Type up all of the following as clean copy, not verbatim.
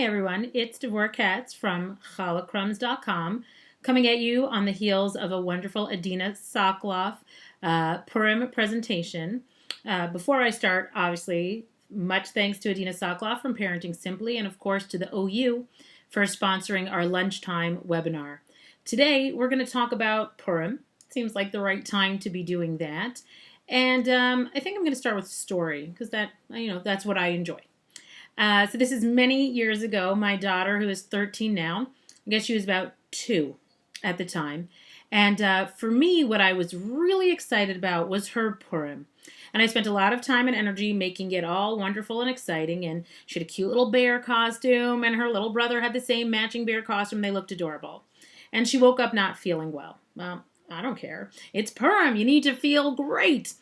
everyone, it's Devorah Katz from chalacrumbs.com coming at you on the heels of a wonderful Adina Sokoloff Purim presentation. Before I start, obviously, much thanks to Adina Sokoloff from Parenting Simply and, of course, to the OU for sponsoring our lunchtime webinar. Today, we're going to talk about Purim. Seems like the right time to be doing that. And I think I'm going to start with a story because that's what I enjoy. So this is many years ago. My daughter, who is 13 now, I guess she was about 2 at the time. And for me, what I was really excited about was her Purim. And I spent a lot of time and energy making it all wonderful and exciting. And she had a cute little bear costume, and her little brother had the same matching bear costume. They looked adorable. And she woke up not feeling well. Well, I don't care. It's Purim. You need to feel great.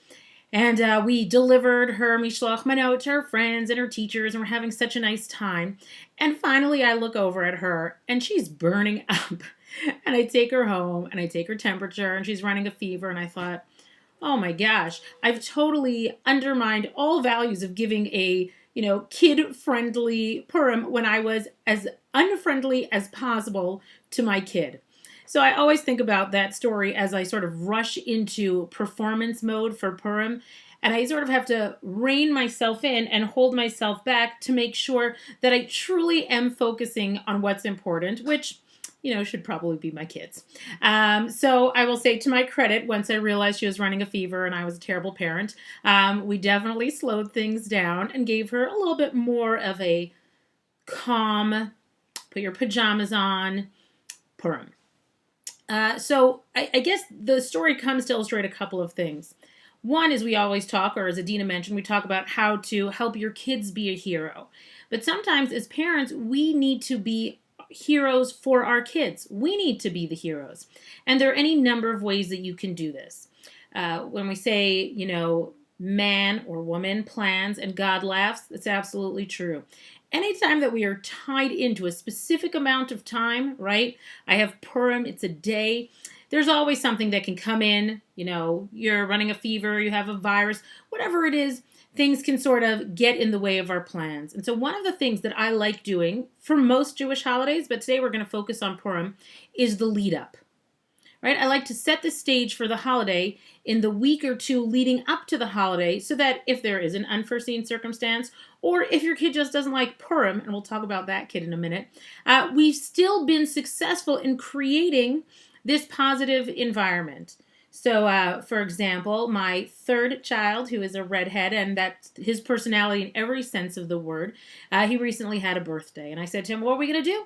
And we delivered her mishloach manot to her friends and her teachers, and we're having such a nice time. And finally, I look over at her, and she's burning up. And I take her home, and I take her temperature, and she's running a fever. And I thought, oh my gosh, I've totally undermined all values of giving a kid-friendly Purim when I was as unfriendly as possible to my kid. So I always think about that story as I sort of rush into performance mode for Purim, and I sort of have to rein myself in and hold myself back to make sure that I truly am focusing on what's important, which, should probably be my kids. So I will say, to my credit, once I realized she was running a fever and I was a terrible parent, we definitely slowed things down and gave her a little bit more of a calm, put your pajamas on, Purim. So I guess the story comes to illustrate a couple of things. One is, we always talk, or as Adina mentioned, we talk about how to help your kids be a hero. But sometimes as parents, we need to be heroes for our kids. We need to be the heroes. And there are any number of ways that you can do this. When we say, man or woman plans and God laughs, it's absolutely true. Anytime that we are tied into a specific amount of time, right? I have Purim, it's a day. There's always something that can come in. You're running a fever, you have a virus, whatever it is, things can sort of get in the way of our plans. And so one of the things that I like doing for most Jewish holidays, but today we're going to focus on Purim, is the lead up. Right? I like to set the stage for the holiday in the week or two leading up to the holiday, so that if there is an unforeseen circumstance, or if your kid just doesn't like Purim, and we'll talk about that kid in a minute, we've still been successful in creating this positive environment. So, for example, my third child, who is a redhead, and that's his personality in every sense of the word, he recently had a birthday. And I said to him, what are we going to do?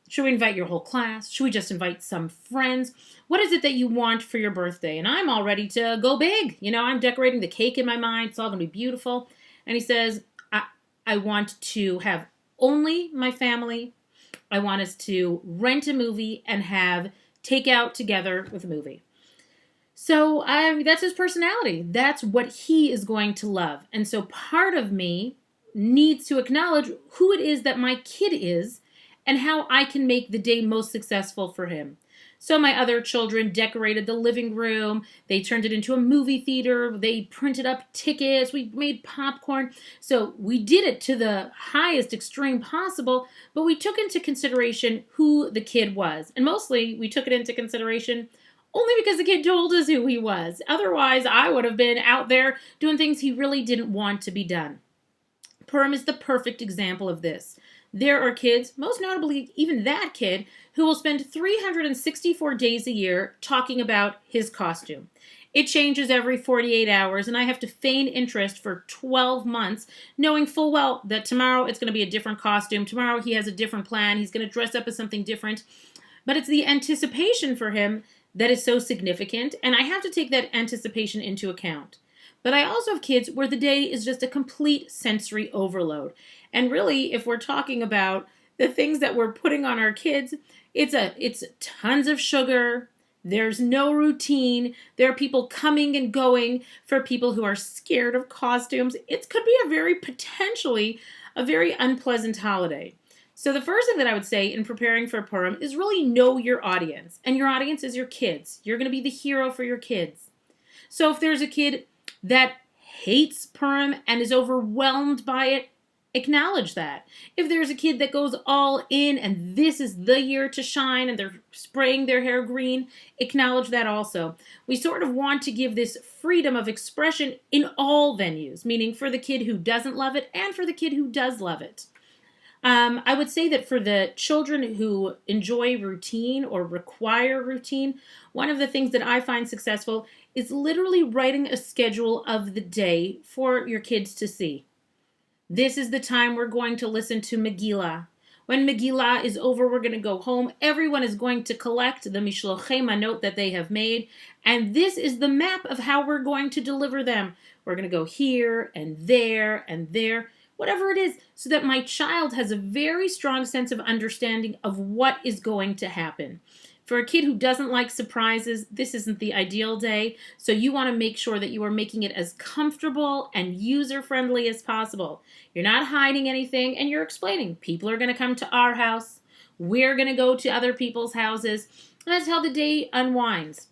Should we invite your whole class? Should we just invite some friends? What is it that you want for your birthday? And I'm all ready to go big. I'm decorating the cake in my mind. It's all going to be beautiful. And he says, I want to have only my family. I want us to rent a movie and have takeout together with a movie. So that's his personality. That's what he is going to love. And so part of me needs to acknowledge who it is that my kid is and how I can make the day most successful for him. So my other children decorated the living room. They turned it into a movie theater. They printed up tickets. We made popcorn. So we did it to the highest extreme possible, but we took into consideration who the kid was. And mostly we took it into consideration only because the kid told us who he was. Otherwise, I would have been out there doing things he really didn't want to be done. Purim is the perfect example of this. There are kids, most notably even that kid, who will spend 364 days a year talking about his costume. It changes every 48 hours, and I have to feign interest for 12 months, knowing full well that tomorrow it's going to be a different costume. Tomorrow he has a different plan. He's going to dress up as something different. But it's the anticipation for him that is so significant, and I have to take that anticipation into account. But I also have kids where the day is just a complete sensory overload. And really, if we're talking about the things that we're putting on our kids, it's tons of sugar. There's no routine. There are people coming and going for people who are scared of costumes. It could be potentially a very unpleasant holiday. So the first thing that I would say in preparing for Purim is really know your audience. And your audience is your kids. You're going to be the hero for your kids. So if there's a kid that hates Purim and is overwhelmed by it, Acknowledge that. If there's a kid that goes all in and this is the year to shine and they're spraying their hair green, acknowledge that also. We sort of want to give this freedom of expression in all venues, meaning for the kid who doesn't love it and for the kid who does love it. I would say that for the children who enjoy routine or require routine, one of the things that I find successful is literally writing a schedule of the day for your kids to see. This is the time we're going to listen to Megillah. When Megillah is over, we're going to go home. Everyone is going to collect the Mishlochei Manot that they have made. And this is the map of how we're going to deliver them. We're going to go here and there and there, whatever it is, so that my child has a very strong sense of understanding of what is going to happen. For a kid who doesn't like surprises, this isn't the ideal day, so you want to make sure that you are making it as comfortable and user-friendly as possible. You're not hiding anything, and you're explaining. People are going to come to our house. We're going to go to other people's houses. And that's how the day unwinds.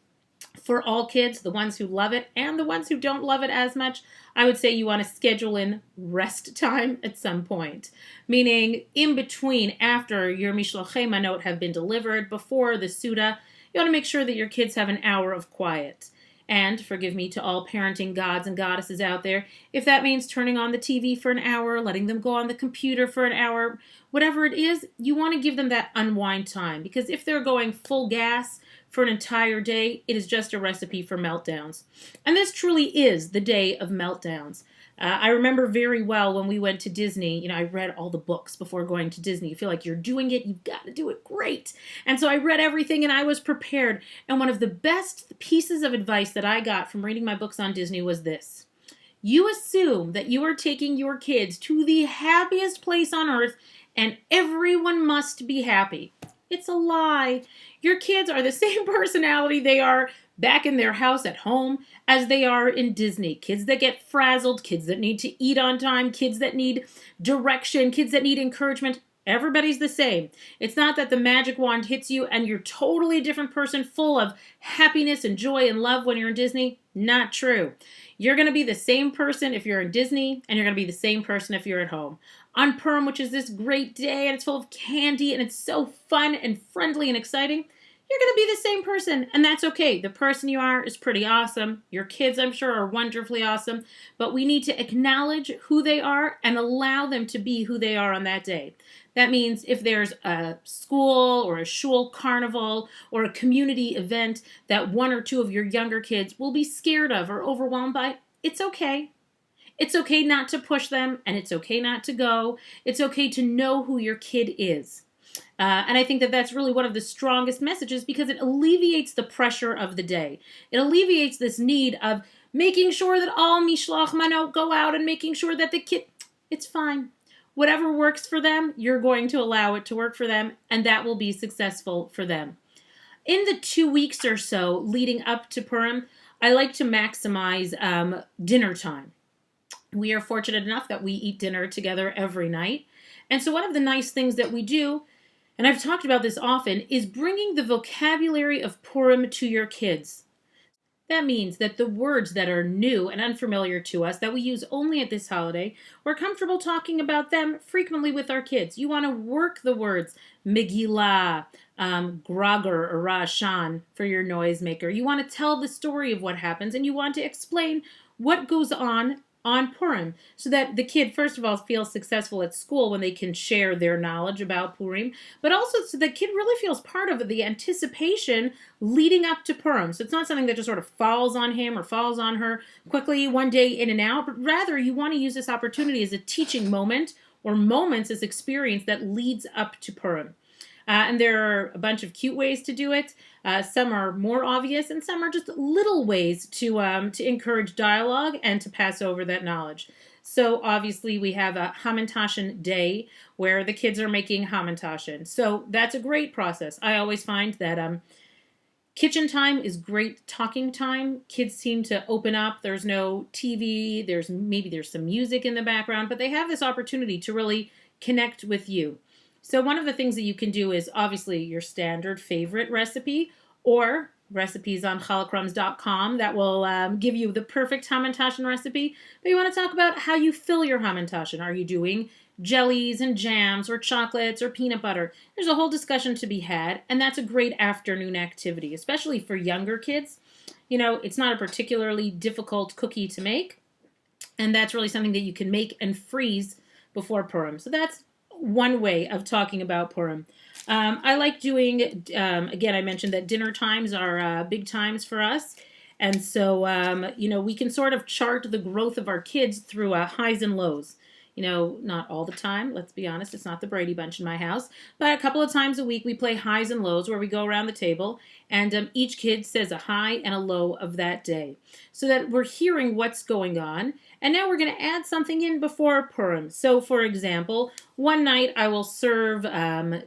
For all kids, the ones who love it and the ones who don't love it as much, I would say you want to schedule in rest time at some point. Meaning, in between, after your Mishlochei Manot have been delivered, before the Suda, you want to make sure that your kids have an hour of quiet. And, forgive me to all parenting gods and goddesses out there, if that means turning on the TV for an hour, letting them go on the computer for an hour, whatever it is, you want to give them that unwind time. Because if they're going full gas for an entire day, it is just a recipe for meltdowns. And this truly is the day of meltdowns. I remember very well when we went to Disney, I read all the books before going to Disney. You feel like you're doing it, you've got to do it great. And so I read everything and I was prepared. And one of the best pieces of advice that I got from reading my books on Disney was this. You assume that you are taking your kids to the happiest place on earth and everyone must be happy. It's a lie. Your kids are the same personality they are back in their house at home as they are in Disney. Kids that get frazzled, kids that need to eat on time, kids that need direction, kids that need encouragement. Everybody's the same. It's not that the magic wand hits you and you're totally a different person full of happiness and joy and love when you're in Disney. Not true. You're going to be the same person if you're in Disney, and you're going to be the same person if you're at home. On Purim, which is this great day, and it's full of candy, and it's so fun and friendly and exciting, you're going to be the same person, and that's okay. The person you are is pretty awesome. Your kids, I'm sure, are wonderfully awesome, but we need to acknowledge who they are and allow them to be who they are on that day. That means if there's a school or a shul carnival or a community event that one or two of your younger kids will be scared of or overwhelmed by, it's okay. It's okay not to push them, and it's okay not to go. It's okay to know who your kid is. And I think that that's really one of the strongest messages because it alleviates the pressure of the day. It alleviates this need of making sure that all Mishloach Manot go out and making sure that the kid, it's fine. Whatever works for them, you're going to allow it to work for them, and that will be successful for them. In the 2 weeks or so leading up to Purim, I like to maximize dinner time. We are fortunate enough that we eat dinner together every night. And so one of the nice things that we do, and I've talked about this often, is bringing the vocabulary of Purim to your kids. That means that the words that are new and unfamiliar to us, that we use only at this holiday, we're comfortable talking about them frequently with our kids. You want to work the words Megillah, Grager, or Rashan for your noisemaker. You want to tell the story of what happens, and you want to explain what goes on Purim, so that the kid, first of all, feels successful at school when they can share their knowledge about Purim, but also so the kid really feels part of the anticipation leading up to Purim. So it's not something that just sort of falls on him or falls on her quickly one day in and out, but rather you want to use this opportunity as a teaching moment or moments as experience that leads up to Purim. And there are a bunch of cute ways to do it. Some are more obvious, and some are just little ways to encourage dialogue and to pass over that knowledge. So obviously we have a Hamantashen day where the kids are making Hamantashen. So that's a great process. I always find that kitchen time is great talking time. Kids seem to open up. There's no TV. Maybe there's some music in the background, but they have this opportunity to really connect with you. So one of the things that you can do is obviously your standard favorite recipe or recipes on chalacrums.com that will give you the perfect Hamantashen recipe. But you want to talk about how you fill your Hamantashen. Are you doing jellies and jams or chocolates or peanut butter. There's a whole discussion to be had, and that's a great afternoon activity, especially for younger kids. It's not a particularly difficult cookie to make, and that's really something that you can make and freeze before Purim. So that's one way of talking about Purim. I like doing, again, I mentioned that dinner times are big times for us. And so, we can sort of chart the growth of our kids through highs and lows. Not all the time. Let's be honest. It's not the Brady Bunch in my house. But a couple of times a week, we play highs and lows where we go around the table and each kid says a high and a low of that day so that we're hearing what's going on. And now we're going to add something in before Purim. So, for example, one night I will serve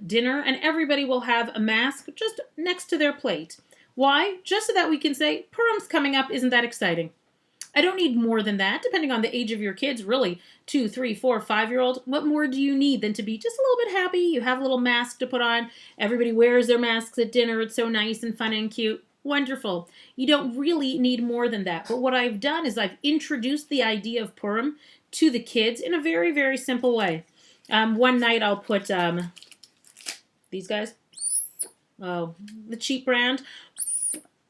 dinner and everybody will have a mask just next to their plate. Why? Just so that we can say, Purim's coming up, isn't that exciting? I don't need more than that, depending on the age of your kids, really. 2, 3, 4, 5-year-old. What more do you need than to be just a little bit happy? You have a little mask to put on. Everybody wears their masks at dinner. It's so nice and fun and cute. Wonderful. You don't really need more than that. But what I've done is I've introduced the idea of Purim to the kids in a very, very simple way. One night I'll put these guys. Oh, the cheap brand.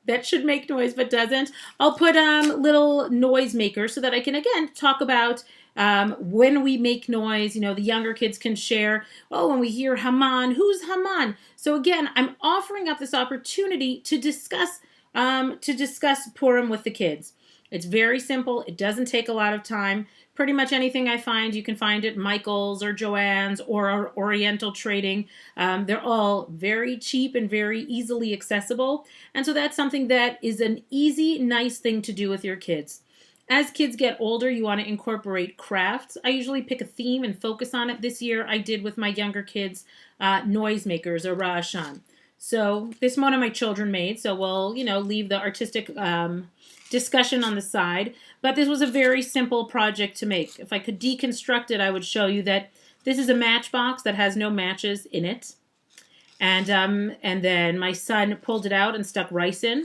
That should make noise but doesn't. I'll put little noise makers so that I can, again, talk about when we make noise. The younger kids can share, when we hear Haman, who's Haman? So again, I'm offering up this opportunity to discuss Purim with the kids. It's very simple. It doesn't take a lot of time. Pretty much anything I find, you can find at Michael's or Joann's or Oriental Trading. They're all very cheap and very easily accessible. And so that's something that is an easy, nice thing to do with your kids. As kids get older, you want to incorporate crafts. I usually pick a theme and focus on it. This year I did with my younger kids, noisemakers or Ra'ashan. So this one of my children made, so we'll, leave the artistic discussion on the side. But this was a very simple project to make. If I could deconstruct it, I would show you that this is a matchbox that has no matches in it. And then my son pulled it out and stuck rice in.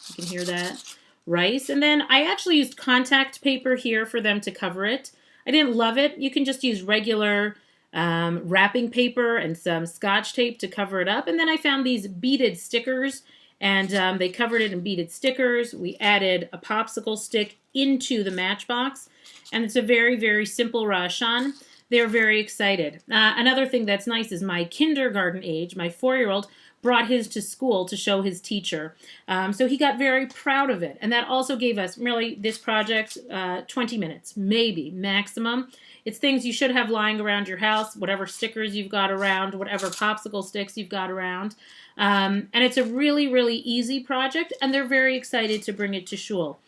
You can hear that. Rice. And then I actually used contact paper here for them to cover it. I didn't love it. You can just use regular wrapping paper and some Scotch tape to cover it up. And then I found these beaded stickers, and they covered it in beaded stickers. We added a popsicle stick into the matchbox, and it's a very, very simple Ra'ashan. They're very excited. Another thing that's nice is my kindergarten age, my 4-year-old, brought his to school to show his teacher. So he got very proud of it. And that also gave us, really, this project, 20 minutes, maybe, maximum. It's things you should have lying around your house, whatever stickers you've got around, whatever popsicle sticks you've got around. And it's a really, really easy project, and they're very excited to bring it to shul.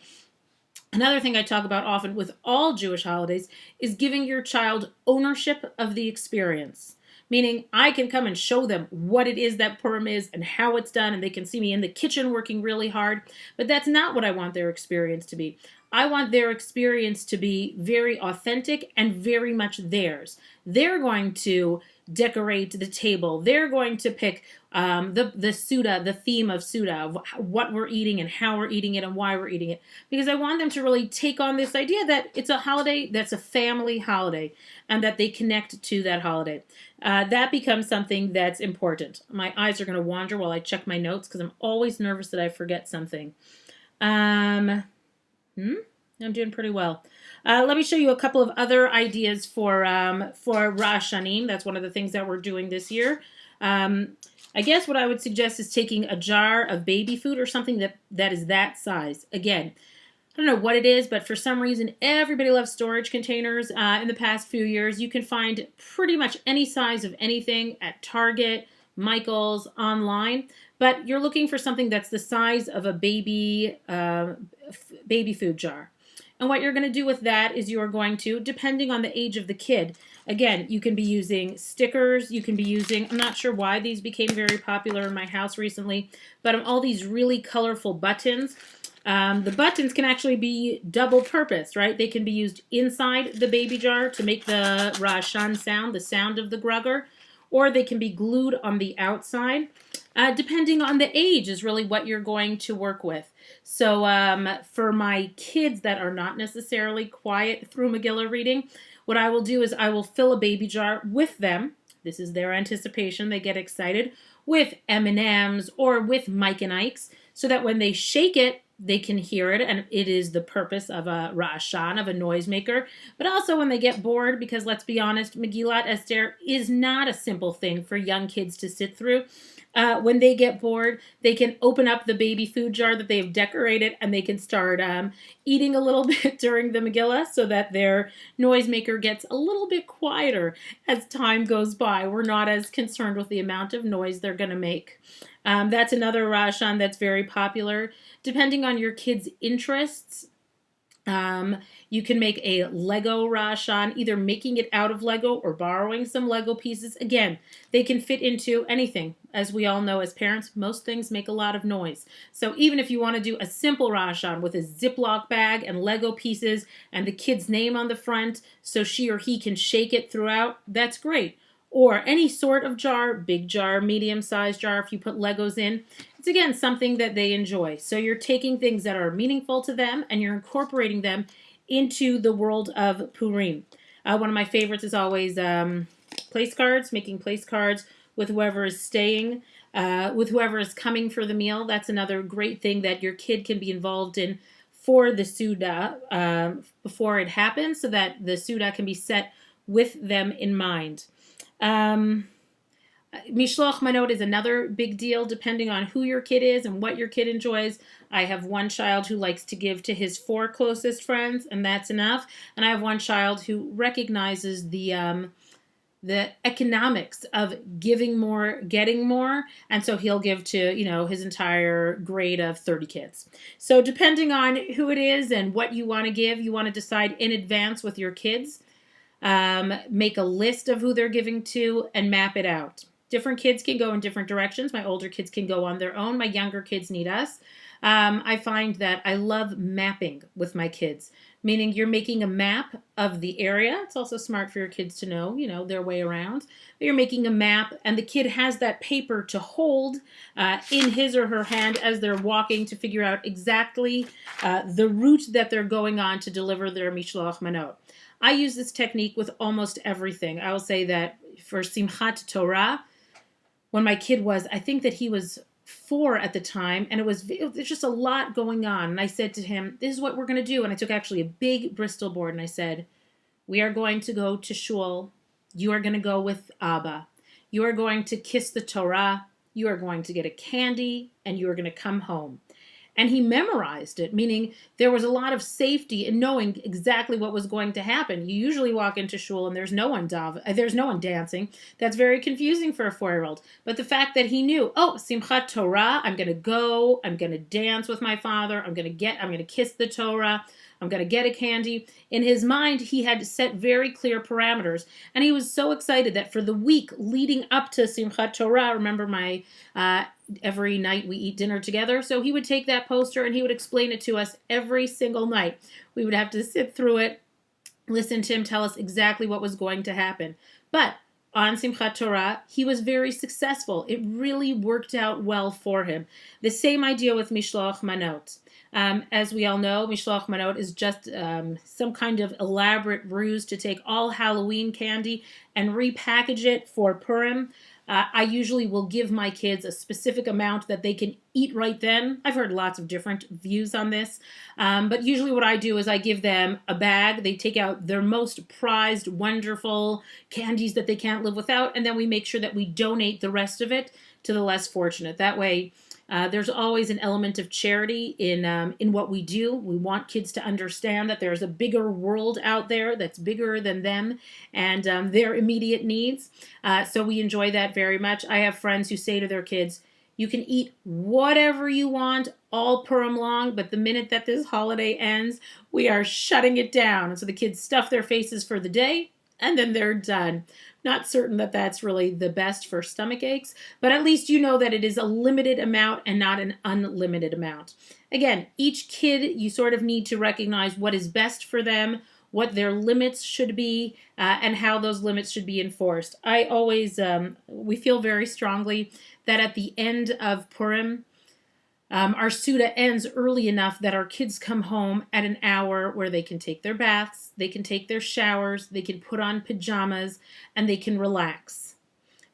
Another thing I talk about often with all Jewish holidays is giving your child ownership of the experience. Meaning I can come and show them what it is that Purim is and how it's done, and they can see me in the kitchen working really hard. But that's not what I want their experience to be. I want their experience to be very authentic and very much theirs. They're going to decorate the table. They're going to pick the Suda, the theme of Suda, what we're eating and how we're eating it and why we're eating it. Because I want them to really take on this idea that it's a holiday that's a family holiday and that they connect to that holiday. That becomes something that's important. My eyes are going to wander while I check my notes because I'm always nervous that I forget something. I'm doing pretty well. Let me show you a couple of other ideas for Rosh Hashanah. That's one of the things that we're doing this year. I guess what I would suggest is taking a jar of baby food or something that is that size. Again, I don't know what it is, but for some reason, everybody loves storage containers. In the past few years, you can find pretty much any size of anything at Target, Michael's, online. But you're looking for something that's the size of a baby food jar. And what you're going to do with that is you're going to, depending on the age of the kid, again, you can be using stickers, you can be using, I'm not sure why these became very popular in my house recently, but all these really colorful buttons. The buttons can actually be double purpose, right? They can be used inside the baby jar to make the Ra'ashan sound, the sound of the grugger, or they can be glued on the outside. Depending on the age is really what you're going to work with. So for my kids that are not necessarily quiet through Megillah reading, what I will do is I will fill a baby jar with them. This is their anticipation. They get excited with M&Ms or with Mike and Ike's so that when they shake it, they can hear it, and it is the purpose of a Ra'ashan, of a noisemaker. But also when they get bored, because let's be honest, Megillat Esther is not a simple thing for young kids to sit through. When they get bored, they can open up the baby food jar that they've decorated, and they can start eating a little bit during the Megillah so that their noisemaker gets a little bit quieter as time goes by. We're not as concerned with the amount of noise they're going to make. That's another Ra'ashan that's very popular. Depending on your kids' interests, you can make a Lego Ra'ashan, either making it out of Lego or borrowing some Lego pieces. Again, they can fit into anything. As we all know as parents, most things make a lot of noise. So even if you want to do a simple Ra'ashan with a Ziploc bag and Lego pieces and the kid's name on the front so she or he can shake it throughout, that's great. Or any sort of jar, big jar, medium-sized jar, if you put Legos in. It's, again, something that they enjoy. So you're taking things that are meaningful to them and you're incorporating them into the world of Purim. One of my favorites is always place cards, making place cards with whoever is staying, with whoever is coming for the meal. That's another great thing that your kid can be involved in for the Suda before it happens, so that the Suda can be set with them in mind. Mishloach manot is another big deal depending on who your kid is and what your kid enjoys. I have one child who likes to give to his 4 closest friends, and that's enough. And I have one child who recognizes the economics of giving more, getting more, and so he'll give to, his entire grade of 30 kids. So depending on who it is and what you want to give, you want to decide in advance with your kids. Make a list of who they're giving to and map it out. Different kids can go in different directions. My older kids can go on their own. My younger kids need us. I find that I love mapping with my kids, meaning you're making a map of the area. It's also smart for your kids to know, their way around. But you're making a map, and the kid has that paper to hold in his or her hand as they're walking to figure out exactly the route that they're going on to deliver their Mishloach Manot. I use this technique with almost everything. I will say that for Simchat Torah, when my kid was, I think that he was 4 at the time, and it was just a lot going on. And I said to him, this is what we're going to do. And I took actually a big Bristol board, and I said, we are going to go to shul. You are going to go with Abba. You are going to kiss the Torah. You are going to get a candy, and you are going to come home. And he memorized it, meaning there was a lot of safety in knowing exactly what was going to happen. You usually walk into shul and there's no one dancing. That's very confusing for a 4-year-old. But the fact that he knew, Simchat Torah, I'm going to go, I'm going to dance with my father, I'm going to kiss the Torah, I'm going to get a candy. In his mind, he had set very clear parameters. And he was so excited that for the week leading up to Simchat Torah, remember my every night we eat dinner together. So he would take that poster and he would explain it to us every single night. We would have to sit through it, listen to him tell us exactly what was going to happen. But on Simchat Torah, he was very successful. It really worked out well for him. The same idea with Mishloach Manot. As we all know, Mishloach Manot is just some kind of elaborate ruse to take all Halloween candy and repackage it for Purim. I usually will give my kids a specific amount that they can eat right then. I've heard lots of different views on this. But usually what I do is I give them a bag. They take out their most prized, wonderful candies that they can't live without. And then we make sure that we donate the rest of it to the less fortunate. That way, there's always an element of charity in what we do. We want kids to understand that there's a bigger world out there that's bigger than them and their immediate needs. So we enjoy that very much. I have friends who say to their kids, you can eat whatever you want all Purim long, but the minute that this holiday ends, we are shutting it down. And so the kids stuff their faces for the day, and then they're done. Not certain that that's really the best for stomach aches, but at least you know that it is a limited amount and not an unlimited amount. Again, each kid, you sort of need to recognize what is best for them, what their limits should be, and how those limits should be enforced. I always, we feel very strongly that at the end of Purim, Our Suda ends early enough that our kids come home at an hour where they can take their baths, they can take their showers, they can put on pajamas, and they can relax.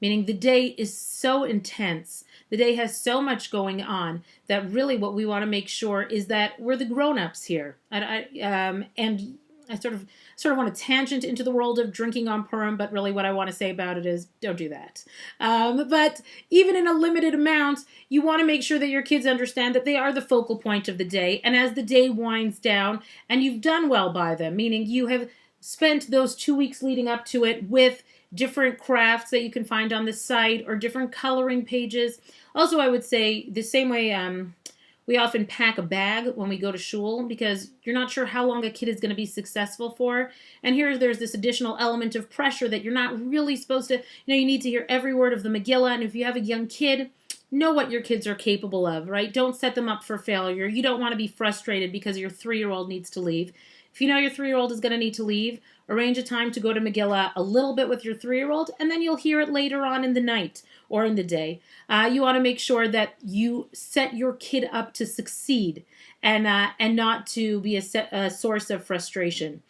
Meaning the day is so intense, the day has so much going on that really what we want to make sure is that we're the grown-ups here. And I sort of want to tangent into the world of drinking on Purim, but really what I want to say about it is don't do that. But even in a limited amount, you want to make sure that your kids understand that they are the focal point of the day. And as the day winds down and you've done well by them, meaning you have spent those 2 weeks leading up to it with different crafts that you can find on the site or different coloring pages. Also, I would say the same way we often pack a bag when we go to shul because you're not sure how long a kid is going to be successful for. And here there's this additional element of pressure that you're not really supposed to, you need to hear every word of the Megillah. And if you have a young kid, know what your kids are capable of, right? Don't set them up for failure. You don't want to be frustrated because your 3-year-old needs to leave. If you know your 3-year-old is going to need to leave, arrange a time to go to Megillah a little bit with your 3-year-old, and then you'll hear it later on in the night or in the day. You want to make sure that you set your kid up to succeed and not to be a source of frustration.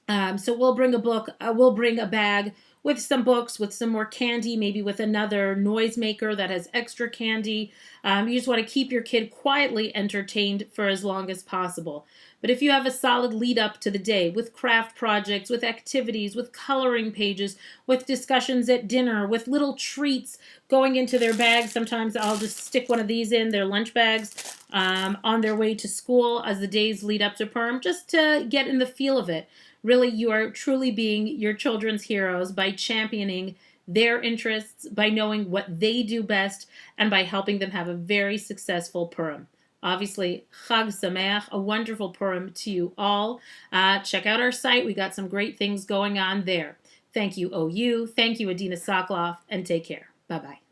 So we'll bring a book, we'll bring a bag with some books, with some more candy, maybe with another noisemaker that has extra candy. You just want to keep your kid quietly entertained for as long as possible. But if you have a solid lead up to the day with craft projects, with activities, with coloring pages, with discussions at dinner, with little treats going into their bags, sometimes I'll just stick one of these in their lunch bags on their way to school as the days lead up to Purim, just to get in the feel of it. Really, you are truly being your children's heroes by championing their interests, by knowing what they do best, and by helping them have a very successful Purim. Obviously, Chag Sameach, a wonderful Purim to you all. Check out our site. We got some great things going on there. Thank you, OU. Thank you, Adina Sokoloff, and take care. Bye-bye.